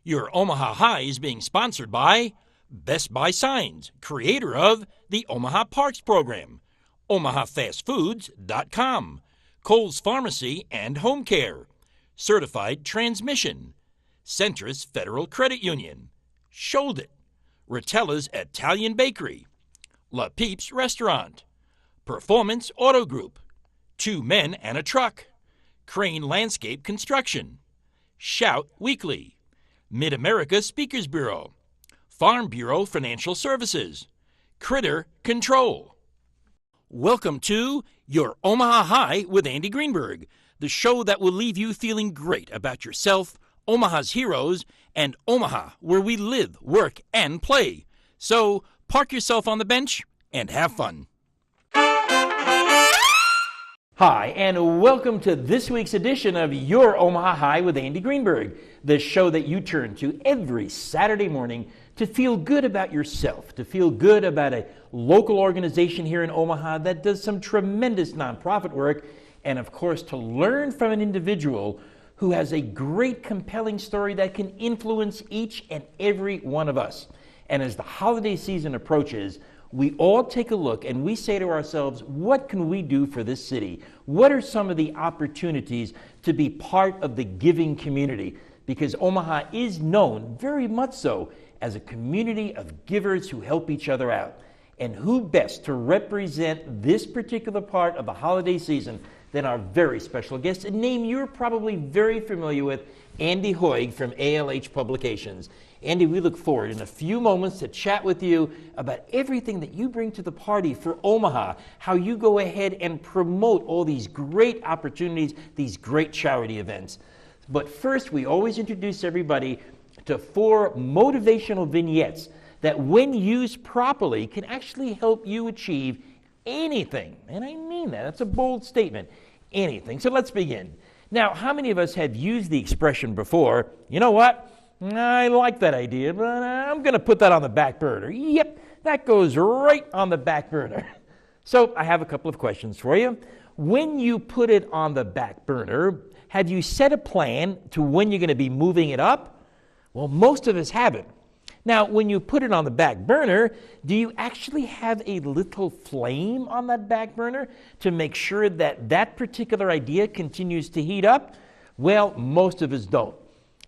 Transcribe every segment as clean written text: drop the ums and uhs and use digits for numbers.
Your Omaha High is being sponsored by Best Buy Signs, creator of the Omaha Parks program, OmahaFastFoods.com, Kohl's Pharmacy and Home Care, Certified Transmission, Centris Federal Credit Union, Shold-It, Rotella's Italian Bakery, La Peeps Restaurant, Performance Auto Group, Two Men and a Truck, Crane Landscape Construction, Shout Weekly, Mid-America Speakers Bureau, Farm Bureau Financial Services, Critter Control. Welcome to Your Omaha High with Andee Greenberg, the show that will leave you feeling great about yourself, Omaha's heroes, and Omaha, where we live, work, and play. So park yourself on the bench and have fun. Hi, and welcome to this week's edition of Your Omaha High with Andee Greenberg, the show that you turn to every Saturday morning to feel good about yourself, to feel good about a local organization here in Omaha that does some tremendous nonprofit work, and of course to learn from an individual who has a great, compelling story that can influence each and every one of us. And as the holiday season approaches, we all take a look and we say to ourselves, what can we do for this city? What are some of the opportunities to be part of the giving community? Because Omaha is known very much so as a community of givers who help each other out. And who best to represent this particular part of the holiday season than our very special guest, a name you're probably very familiar with, Andee Hoig from ALH Publications. Andee, we look forward in a few moments to chat with you about everything that you bring to the party for Omaha, how you go ahead and promote all these great opportunities, these great charity events. But first, we always introduce everybody to 4 motivational vignettes that, when used properly, can actually help you achieve anything. And I mean that. That's a bold statement. Anything. So let's begin. Now, how many of us have used the expression before, you know what? I like that idea, but I'm going to put that on the back burner. Yep, that goes right on the back burner. So I have a couple of questions for you. When you put it on the back burner, have you set a plan to when you're going to be moving it up? Well, most of us haven't. Now, when you put it on the back burner, do you actually have a little flame on that back burner to make sure that that particular idea continues to heat up? Well, most of us don't.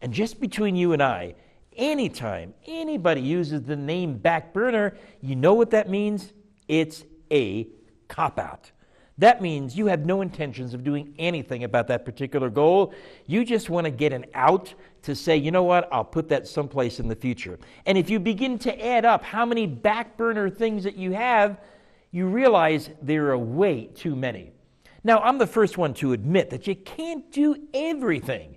And just between you and I, anytime anybody uses the name back burner, you know what that means? It's a cop-out. That means you have no intentions of doing anything about that particular goal. You just want to get an out to say, you know what, I'll put that someplace in the future. And if you begin to add up how many back burner things that you have, you realize there are way too many. Now, I'm the first one to admit that you can't do everything.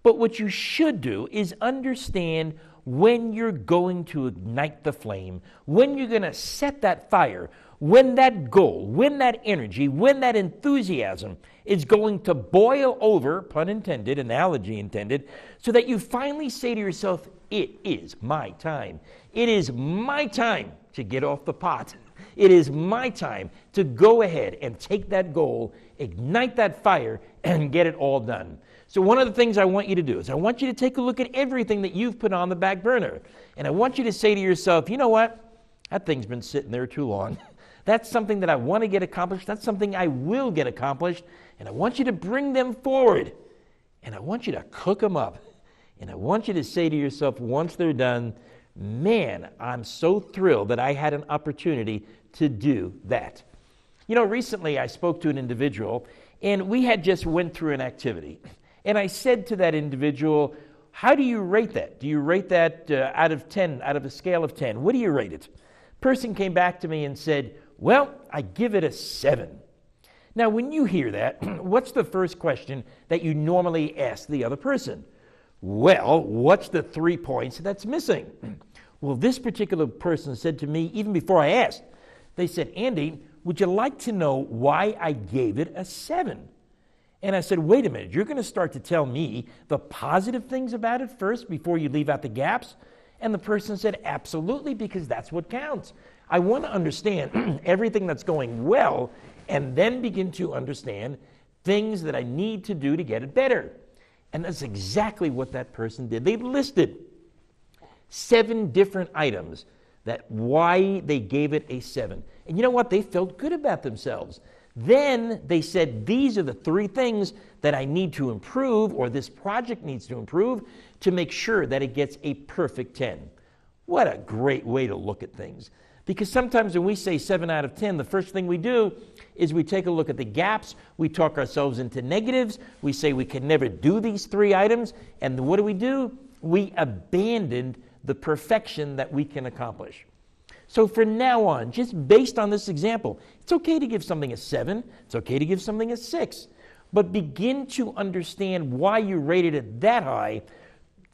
But what you should do is understand when you're going to ignite the flame, when you're going to set that fire, when that goal, when that energy, when that enthusiasm is going to boil over, pun intended, analogy intended, so that you finally say to yourself, it is my time. It is my time to get off the pot. It is my time to go ahead and take that goal, ignite that fire, and get it all done. So one of the things I want you to do is I want you to take a look at everything that you've put on the back burner. And I want you to say to yourself, you know what? That thing's been sitting there too long. That's something that I want to get accomplished. That's something I will get accomplished. And I want you to bring them forward. And I want you to cook them up. And I want you to say to yourself once they're done, man, I'm so thrilled that I had an opportunity to do that. You know, recently I spoke to an individual, and we had just went through an activity. And I said to that individual, how do you rate that? Do you rate that out of 10, out of a scale of 10? What do you rate it? Person came back to me and said, well, I give it a 7. Now, when you hear that, what's the first question that you normally ask the other person? Well, what's the 3 points that's missing? Well, this particular person said to me, even before I asked, they said, Andee, would you like to know why I gave it a 7? And I said, wait a minute, you're going to start to tell me the positive things about it first before you leave out the gaps? And the person said, absolutely, because that's what counts. I want to understand everything that's going well and then begin to understand things that I need to do to get it better. And that's exactly what that person did. They listed 7 different items that why they gave it a 7. And you know what? They felt good about themselves. Then they said, these are the 3 things that I need to improve, or this project needs to improve, to make sure that it gets a perfect 10. What a great way to look at things. Because sometimes when we say 7 out of 10, the first thing we do is we take a look at the gaps, we talk ourselves into negatives, we say we can never do these 3 items, and what do? We abandoned the perfection that we can accomplish. So from now on, just based on this example, it's okay to give something a 7, it's okay to give something a 6, but begin to understand why you rated it that high,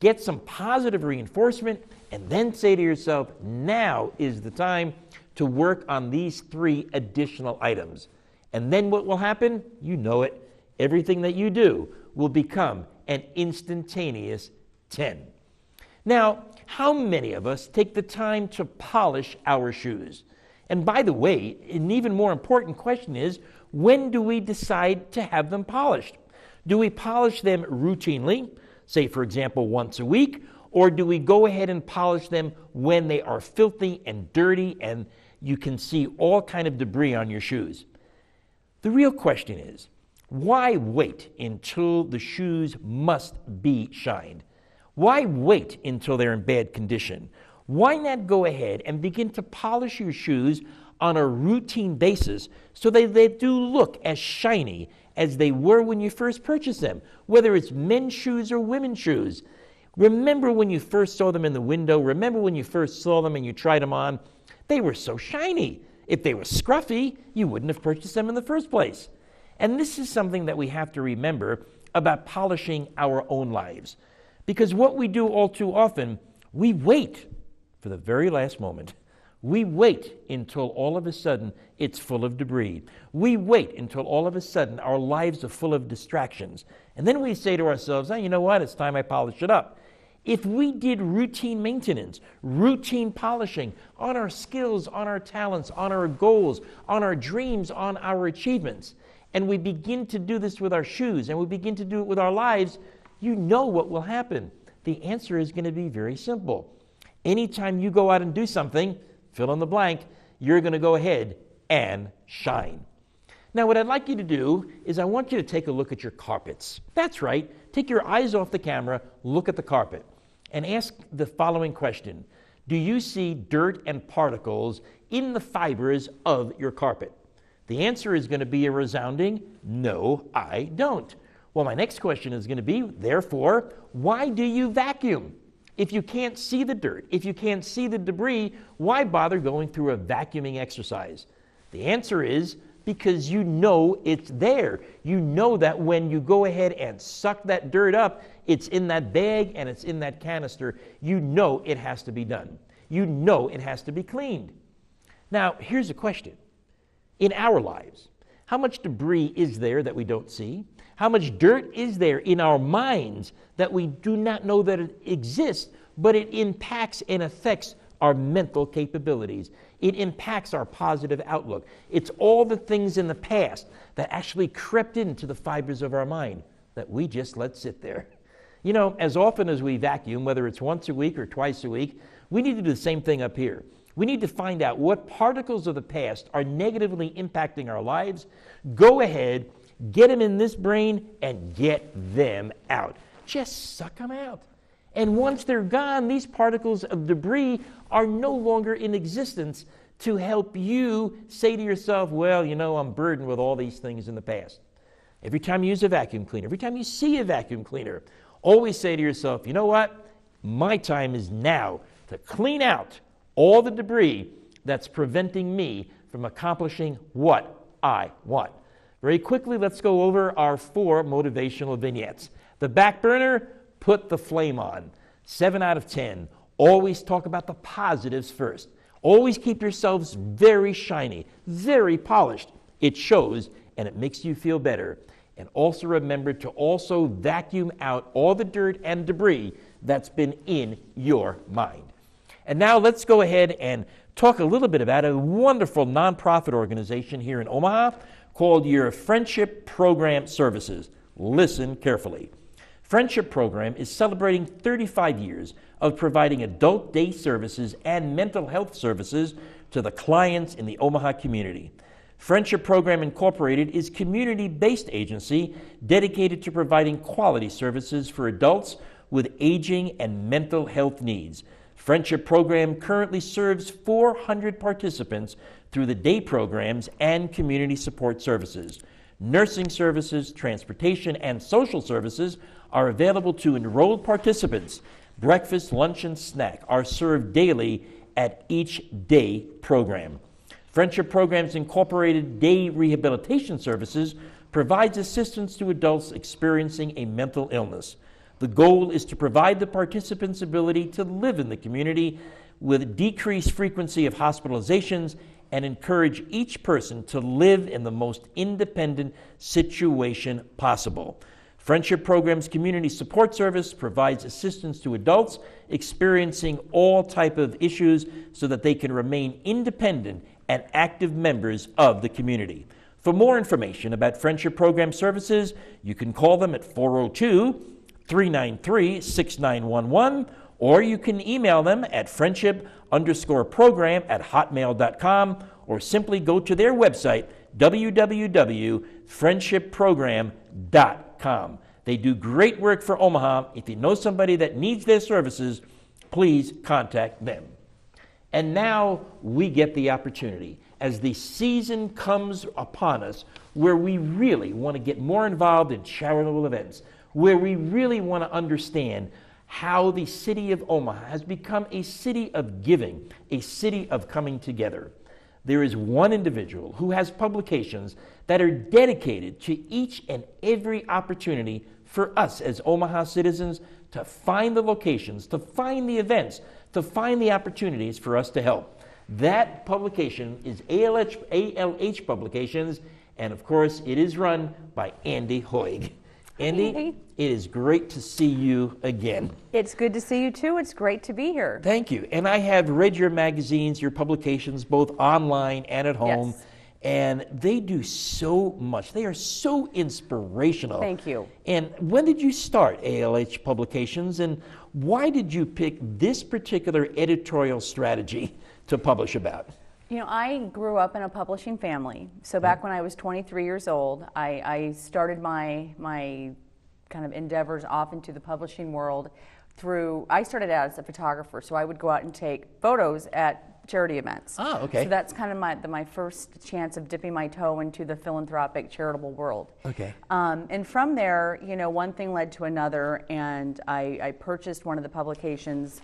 get some positive reinforcement, and then say to yourself, now is the time to work on these 3 additional items. And then what will happen? You know it. Everything that you do will become an instantaneous 10. Now, how many of us take the time to polish our shoes? And by the way, an even more important question is, when do we decide to have them polished? Do we polish them routinely, say for example once a week, or do we go ahead and polish them when they are filthy and dirty and you can see all kind of debris on your shoes? The real question is, why wait until the shoes must be shined? Why wait until they're in bad condition? Why not go ahead and begin to polish your shoes on a routine basis so that they do look as shiny as they were when you first purchased them, whether it's men's shoes or women's shoes? Remember when you first saw them in the window? Remember when you first saw them and you tried them on? They were so shiny. If they were scruffy, you wouldn't have purchased them in the first place. And this is something that we have to remember about polishing our own lives. Because what we do all too often, we wait for the very last moment. We wait until all of a sudden it's full of debris. We wait until all of a sudden our lives are full of distractions. And then we say to ourselves, you know what, it's time I polish it up. If we did routine maintenance, routine polishing on our skills, on our talents, on our goals, on our dreams, on our achievements, and we begin to do this with our shoes and we begin to do it with our lives, you know what will happen. The answer is going to be very simple. Anytime you go out and do something, fill in the blank, you're going to go ahead and shine. Now, what I'd like you to do is I want you to take a look at your carpets. That's right. Take your eyes off the camera, look at the carpet, and ask the following question. Do you see dirt and particles in the fibers of your carpet? The answer is going to be a resounding, no, I don't. Well, my next question is going to be, therefore, why do you vacuum? If you can't see the dirt, if you can't see the debris, why bother going through a vacuuming exercise? The answer is because you know it's there. You know that when you go ahead and suck that dirt up, it's in that bag and it's in that canister. You know it has to be done. You know it has to be cleaned. Now, here's a question. In our lives, how much debris is there that we don't see? How much dirt is there in our minds that we do not know that it exists, but it impacts and affects our mental capabilities? It impacts our positive outlook. It's all the things in the past that actually crept into the fibers of our mind that we just let sit there. You know, as often as we vacuum, whether it's once a week or twice a week, we need to do the same thing up here. We need to find out what particles of the past are negatively impacting our lives. Go ahead, get them in this brain, and get them out. Just suck them out. And once they're gone, these particles of debris are no longer in existence to help you say to yourself, well, you know, I'm burdened with all these things in the past. Every time you use a vacuum cleaner, every time you see a vacuum cleaner, always say to yourself, you know what? My time is now to clean out all the debris that's preventing me from accomplishing what I want. Very quickly, let's go over our 4 motivational vignettes. The back burner, put the flame on. 7 out of 10. Always talk about the positives first. Always keep yourselves very shiny, very polished. It shows and it makes you feel better. And also remember to also vacuum out all the dirt and debris that's been in your mind. And now let's go ahead and talk a little bit about a wonderful nonprofit organization here in Omaha called your Friendship Program Services. Listen carefully. Friendship Program is celebrating 35 years of providing adult day services and mental health services to the clients in the Omaha community. Friendship Program Incorporated is a community-based agency dedicated to providing quality services for adults with aging and mental health needs. Friendship Program currently serves 400 participants through the day programs and community support services. Nursing services, transportation, and social services are available to enrolled participants. Breakfast, lunch, and snack are served daily at each day program. Friendship Programs Incorporated Day Rehabilitation Services provides assistance to adults experiencing a mental illness. The goal is to provide the participants' ability to live in the community with decreased frequency of hospitalizations and encourage each person to live in the most independent situation possible. Friendship Programs Community Support Service provides assistance to adults experiencing all type of issues so that they can remain independent and active members of the community. For more information about Friendship Program services, you can call them at 402-393-6911, or you can email them at friendship_program@hotmail.com, or simply go to their website, www.friendshipprogram.com. They do great work for Omaha. If you know somebody that needs their services, please contact them. And now we get the opportunity, as the season comes upon us, where we really want to get more involved in charitable events, where we really want to understand how the city of Omaha has become a city of giving, a city of coming together. There is one individual who has publications that are dedicated to each and every opportunity for us as Omaha citizens to find the locations, to find the events, to find the opportunities for us to help. That publication is ALH Publications, and of course it is run by Andee Hoig. Andee, it is great to see you again. It's good to see you too. It's great to be here. Thank you. And I have read your magazines, your publications, both online and at home. Yes. And they do so much. They are so inspirational. Thank you. And when did you start ALH Publications, and why did you pick this particular editorial strategy to publish about? You know, I grew up in a publishing family. So back when I was 23 years old, I started my kind of endeavors off into the publishing world I started out as a photographer. So I would go out and take photos at charity events. Oh, okay. So that's kind of my first chance of dipping my toe into the philanthropic charitable world. Okay. And from there, you know, one thing led to another, and I purchased one of the publications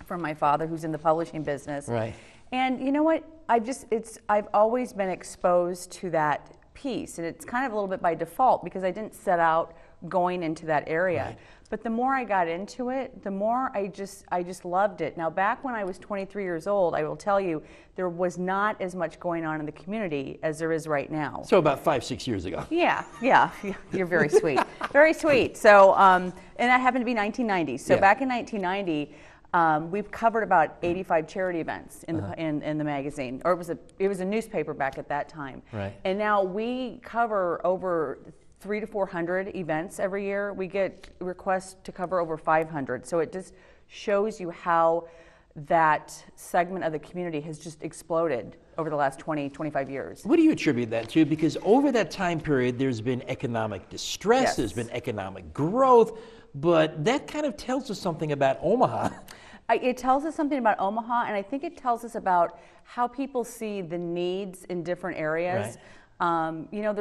from my father, who's in the publishing business. Right. And you know what? I've always been exposed to that piece, and it's kind of a little bit by default because I didn't set out going into that area. Right. But the more I got into it, the more I just loved it. Now, back when I was 23 years old, I will tell you, there was not as much going on in the community as there is right now. So about 5-6 years ago. Yeah, you're very sweet, very sweet. So, and that happened to be 1990. So Yeah. back in 1990, we've covered about 85 charity events in the magazine, or it was a newspaper back at that time. Right. And now we cover over 300 to 400 events every year. We get requests to cover over 500. So it just shows you how that segment of the community has just exploded over the last 20, 25 years. What do you attribute that to? Because over that time period, there's been economic distress, Yes. There's been economic growth, but that kind of tells us something about Omaha. It tells us something about Omaha, and I think it tells us about how people see the needs in different areas. You know,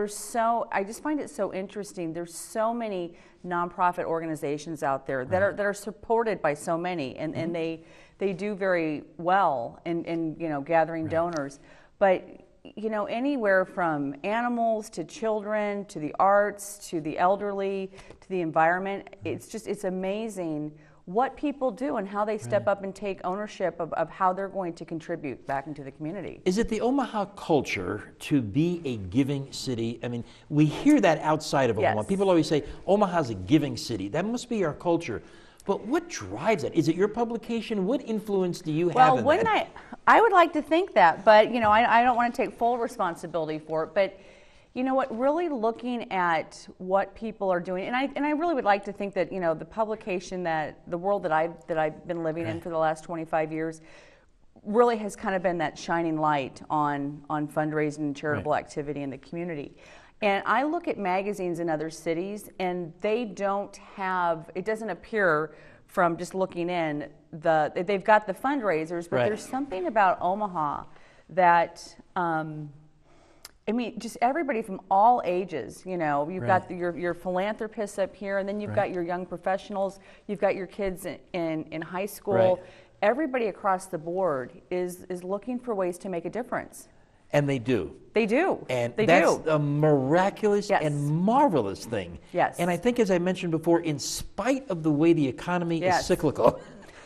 I just find it so interesting. There's so many nonprofit organizations out there that are supported by so many, and they do very well in you know, gathering donors. But you know, anywhere from animals to children to the arts to the elderly to the environment, it's amazing what people do and how they step up and take ownership of how they're going to contribute back into the community. Is it the Omaha culture to be a giving city? I mean, we hear that outside of Omaha. Yes. People always say, Omaha's a giving city. That must be our culture. But what drives it? Is it your publication? What influence do you have in that? I would like to think that, but you know, I don't want to take full responsibility for it. But You know what, really looking at what people are doing, and I really would like to think that, you know, the publication that, the world that I've been living in for the last 25 years really has kind of been that shining light on fundraising and charitable activity in the community. And I look at magazines in other cities, and they don't have, it doesn't appear from just looking in, they've got the fundraisers, but there's something about Omaha that, I mean, just everybody from all ages, you know, you've got your philanthropists up here, and then you've got your young professionals, you've got your kids in high school. Everybody across the board is looking for ways to make a difference. And they do. They do. And that's a miraculous and marvelous thing. And I think, as I mentioned before, in spite of the way the economy is cyclical,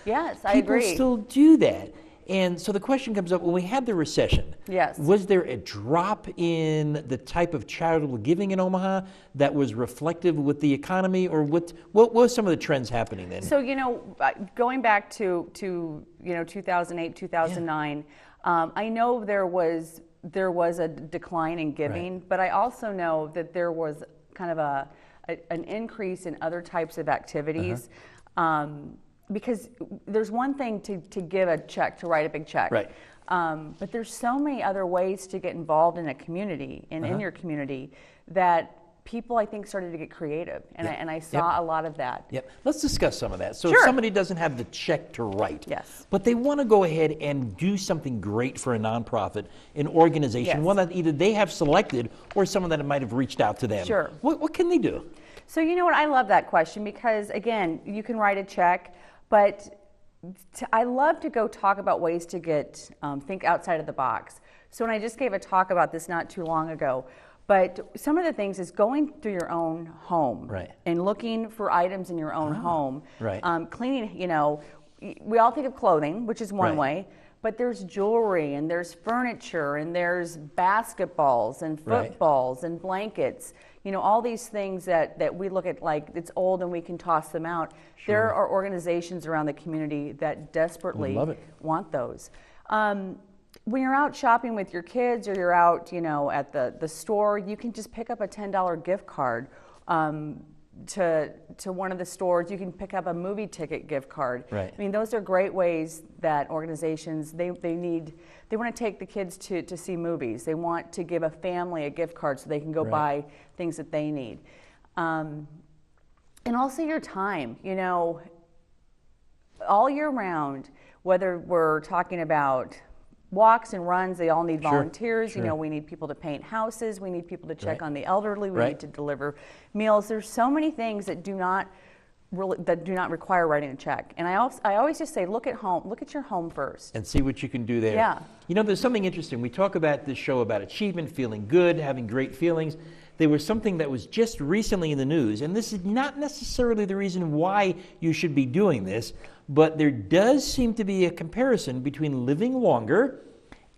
I agree. People still do that. And so the question comes up, when we had the recession, was there a drop in the type of charitable giving in Omaha that was reflective with the economy, or what was some of the trends happening then? So, you know, going back to you know, 2008, 2009, I know there was a decline in giving, but I also know that there was kind of an increase in other types of activities. Because there's one thing to give a check, to write a big check, but there's so many other ways to get involved in a community and in your community that people, I think, started to get creative, and I saw a lot of that. Let's discuss some of that. So if somebody doesn't have the check to write, but they want to go ahead and do something great for a nonprofit, an organization, one that either they have selected or someone that might have reached out to them. What can they do? So you know what, I love that question, because again, you can write a check, but I love to go talk about ways to get, think outside of the box. So when I just gave a talk about this not too long ago, but some of the things is going through your own home and looking for items in your own home, cleaning, you know, we all think of clothing, which is one way, but there's jewelry and there's furniture and there's basketballs and footballs and blankets. You know, all these things that we look at like it's old and we can toss them out. There are organizations around the community that desperately want those. When you're out shopping with your kids, or you're out, you know, at the store, you can just pick up a $10 gift card to one of the stores. You can pick up a movie ticket gift card. I mean, those are great ways that organizations, they want to take the kids to see movies. They want to give a family a gift card so they can go buy things that they need. And also your time, you know, all year round, whether we're talking about walks and runs, they all need volunteers. You know, we need people to paint houses, we need people to check on the elderly, we need to deliver meals. There's so many things that do not require writing a check. And I always just say, look at home, look at your home first. And see what you can do there. You know, there's something interesting. We talk about this show about achievement, feeling good, having great feelings. There was something that was just recently in the news, and this is not necessarily the reason why you should be doing this, but there does seem to be a comparison between living longer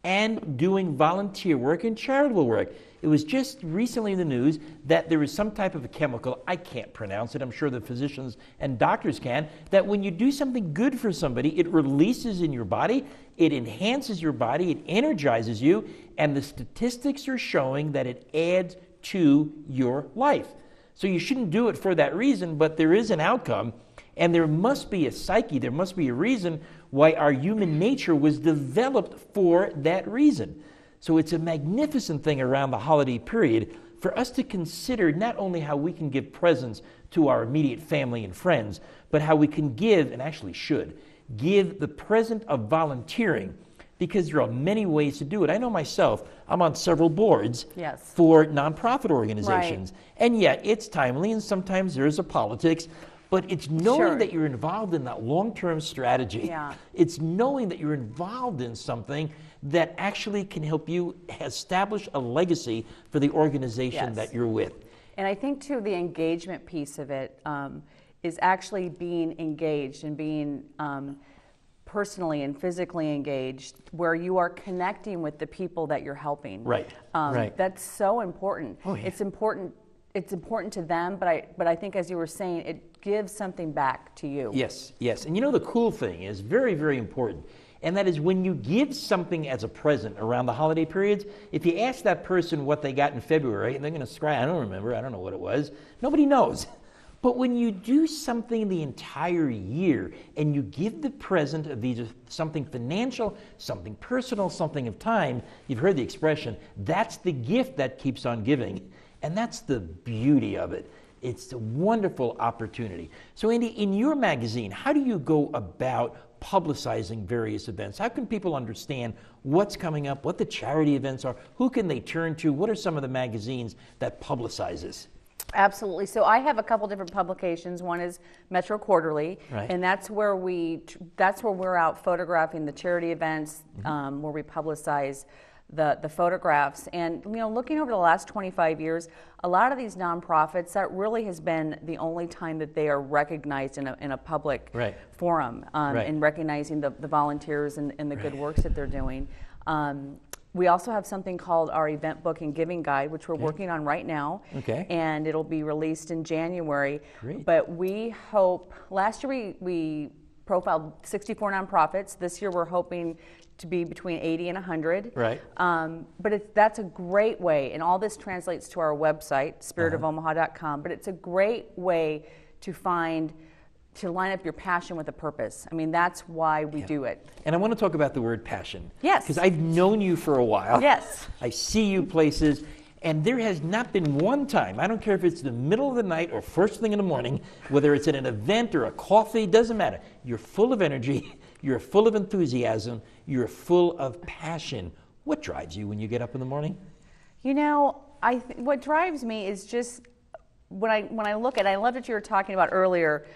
and doing volunteer work and charitable work. It was just recently in the news that there is some type of a chemical, I can't pronounce it, I'm sure the physicians and doctors can, that when you do something good for somebody, it releases in your body, it enhances your body, it energizes you, and the statistics are showing that it adds to your life. So you shouldn't do it for that reason, but there is an outcome, and there must be a psyche, there must be a reason why our human nature was developed for that reason. So it's a magnificent thing around the holiday period for us to consider not only how we can give presents to our immediate family and friends, but how we can give, and actually should, give the present of volunteering, because there are many ways to do it. I know myself, I'm on several boards for nonprofit organizations, and yet it's timely, and sometimes there's a politics, but it's knowing that you're involved in that long-term strategy. It's knowing that you're involved in something that actually can help you establish a legacy for the organization that you're with. And I think, too, the engagement piece of it is actually being engaged and being personally and physically engaged, where you are connecting with the people that you're helping. That's so important. It's important. It's important to them, but I think, as you were saying, it gives something back to you. Yes. And you know, the cool thing is very, very important. And that is when you give something as a present around the holiday periods, if you ask that person what they got in February, and they're going to scry, I don't remember, I don't know what it was, nobody knows. But when you do something the entire year and you give the present of either something financial, something personal, something of time, you've heard the expression, that's the gift that keeps on giving. And that's the beauty of it. It's a wonderful opportunity. So Andee, in your magazine, how do you go about publicizing various events? How can people understand what's coming up, what the charity events are, who can they turn to, what are some of the magazines that publicize this? Absolutely. So I have a couple different publications. One is Metro Quarterly, right, and that's where we're out photographing the charity events, where we publicize the photographs. And looking over the last 25 years, a lot of these nonprofits, that really has been the only time that they are recognized in a public forum, in recognizing the volunteers and the good works that they're doing. We also have something called our Event Book and Giving Guide, which we're working on right now. And it'll be released in January. Great. But we hope, last year we profiled 64 nonprofits. This year we're hoping to be between 80 and 100. Right. But that's a great way, and all this translates to our website, spiritofomaha.com, but it's a great way to line up your passion with a purpose. I mean, that's why we do it. And I want to talk about the word passion. Yes. Because I've known you for a while. Yes. I see you places, and there has not been one time, I don't care if it's the middle of the night or first thing in the morning, whether it's at an event or a coffee, doesn't matter. You're full of energy, you're full of enthusiasm, you're full of passion. What drives you when you get up in the morning? What drives me is just, when I look at, I love what you were talking about earlier,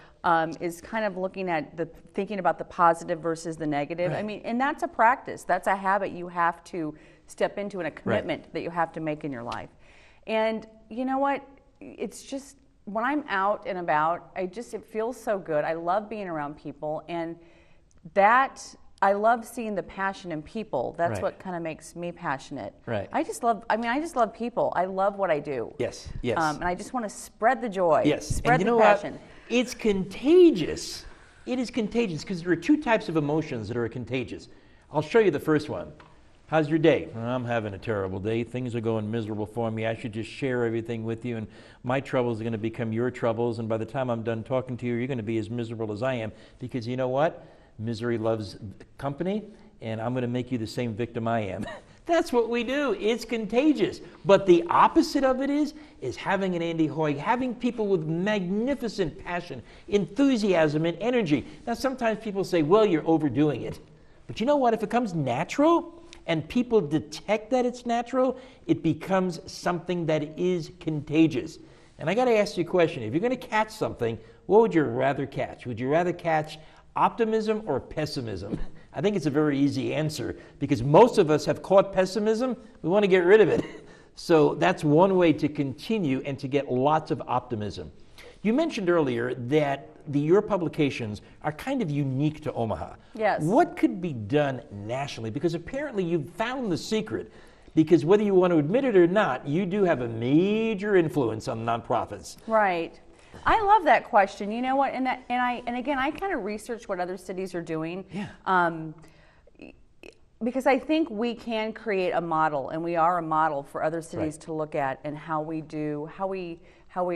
is kind of looking at thinking about the positive versus the negative. Right. I mean, and that's a practice. That's a habit you have to step into, and a commitment that you have to make in your life. And you know what? It's just, when I'm out and about, it feels so good. I love being around people, and I love seeing the passion in people. That's what kind of makes me passionate. Right. I just love people. I love what I do. Yes, yes. And I just want to spread the joy. Yes. Spread and the passion. What? It's contagious. It is contagious because there are two types of emotions that are contagious. I'll show you the first one. How's your day? Well, I'm having a terrible day. Things are going miserable for me. I should just share everything with you, and my troubles are going to become your troubles, and by the time I'm done talking to you, you're going to be as miserable as I am, because you know what? Misery loves company, and I'm going to make you the same victim I am. That's what we do. It's contagious. But the opposite of it is having an Andee Hoig, having people with magnificent passion, enthusiasm, and energy. Now, sometimes people say, well, you're overdoing it. But you know what? If it comes natural and people detect that it's natural, it becomes something that is contagious. And I got to ask you a question. If you're going to catch something, what would you rather catch? Would you rather catch optimism or pessimism? I think it's a very easy answer, because most of us have caught pessimism. We want to get rid of it. So that's one way to continue and to get lots of optimism. You mentioned earlier that your publications are kind of unique to Omaha. Yes. What could be done nationally? Because apparently you've found the secret. Because whether you want to admit it or not, you do have a major influence on nonprofits. Right. I love that question. You know what? And again, I kind of research what other cities are doing. Yeah. Because I think we can create a model, and we are a model for other cities to look at, and how we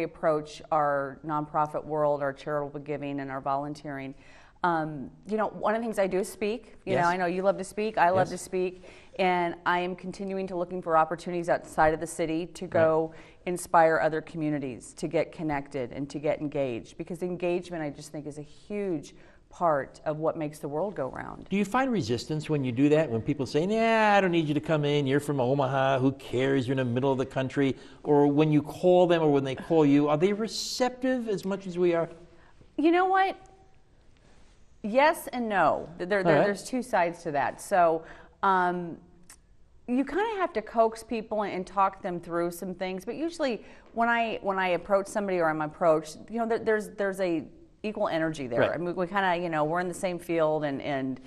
approach our nonprofit world, our charitable giving, and our volunteering. One of the things I do is speak. You know, I know you love to speak. I love to speak. And I am continuing to looking for opportunities outside of the city to go inspire other communities to get connected and to get engaged. Because engagement, I just think, is a huge part of what makes the world go round. Do you find resistance when you do that? When people say, nah, I don't need you to come in, you're from Omaha, who cares, you're in the middle of the country? Or when you call them or when they call you, are they receptive as much as we are? You know what? Yes and no. There's two sides to that. So you kind of have to coax people and talk them through some things. But usually when I approach somebody, or I'm approached, there's a equal energy there. Right. I mean, we kind of, we're in the same field, and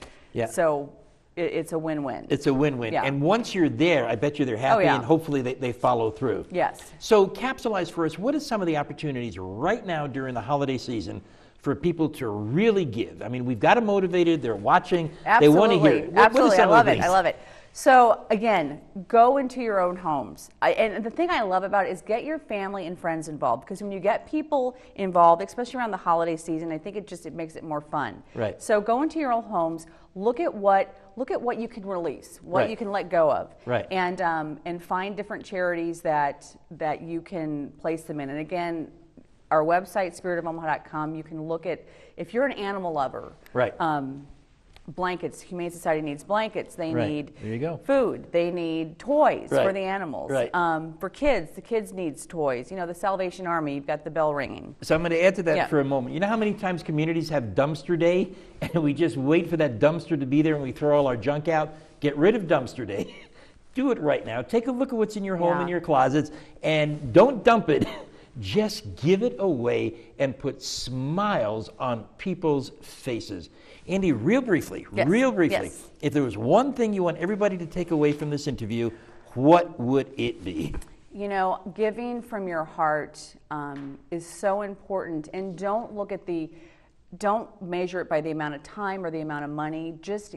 so it's a win-win. It's a win-win. Yeah. And once you're there, I bet you they're happy, and hopefully they follow through. Yes. So capsulize for us, what are some of the opportunities right now during the holiday season for people to really give? I mean, we've got them motivated. They're watching. Absolutely. They want to hear it. Absolutely. I love it. I love it. So again, go into your own homes. And the thing I love about it is get your family and friends involved, because when you get people involved, especially around the holiday season, I think it makes it more fun. Right. So go into your own homes, look at what you can release, what you can let go of, right. And find different charities that you can place them in. And again, our website, spiritofomaha.com, you can look at, if you're an animal lover, right. Blankets, Humane Society needs blankets. They need there you go. food. They need toys right. for the animals. Right. For kids, the kids needs toys. You know, the Salvation Army, you've got the bell ringing. So I'm going to add to that for a moment. You know how many times communities have dumpster day, and we just wait for that dumpster to be there and we throw all our junk out? Get rid of dumpster day. Do it right now. Take a look at what's in your home, in your closets, and don't dump it. Just give it away and put smiles on people's faces. Andee, real briefly, if there was one thing you want everybody to take away from this interview, what would it be? You know, giving from your heart is so important, and don't measure it by the amount of time or the amount of money. Just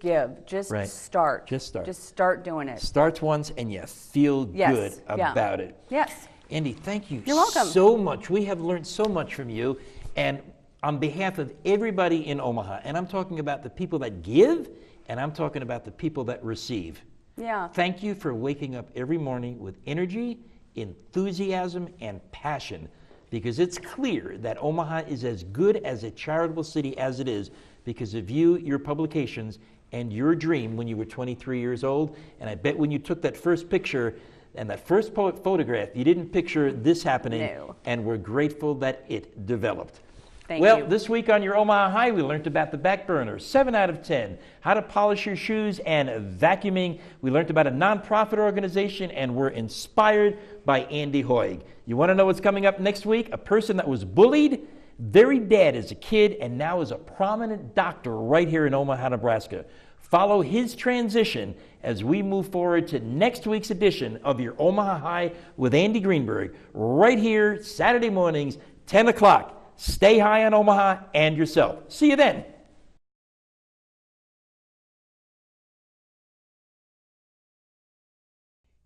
give. Just start. Just start. Just start doing it. Start once and you feel good about it. Yes. Andee, thank you You're welcome. so much. We have learned so much from you. And on behalf of everybody in Omaha, and I'm talking about the people that give, and I'm talking about the people that receive. Yeah. Thank you for waking up every morning with energy, enthusiasm, and passion, because it's clear that Omaha is as good as a charitable city as it is because of you, your publications, and your dream when you were 23 years old. And I bet when you took that first picture and that first photograph, you didn't picture this happening, and we're grateful that it developed. Thank you. This week on your Omaha High, we learned about the back burner, 7 out of 10, how to polish your shoes, and vacuuming. We learned about a nonprofit organization, and we're inspired by Andee Hoig. You want to know what's coming up next week? A person that was bullied very bad as a kid and now is a prominent doctor right here in Omaha, Nebraska. Follow his transition as we move forward to next week's edition of your Omaha High with Andee Greenberg, right here, Saturday mornings, 10 o'clock. Stay high on Omaha and yourself. See you then.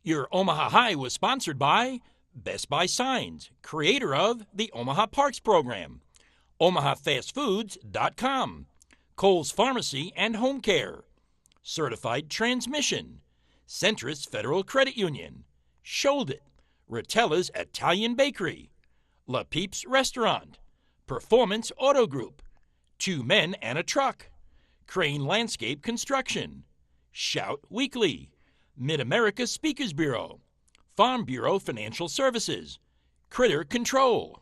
Your Omaha High was sponsored by Best Buy Signs, creator of the Omaha Parks Program, OmahaFastFoods.com, Kohl's Pharmacy and Home Care, Certified Transmission, Centris Federal Credit Union, Shold It, Rotella's Italian Bakery, La Peeps Restaurant, Performance Auto Group, 2 Men and a Truck, Crane Landscape Construction, Shout Weekly, Mid-America Speakers Bureau, Farm Bureau Financial Services, Critter Control,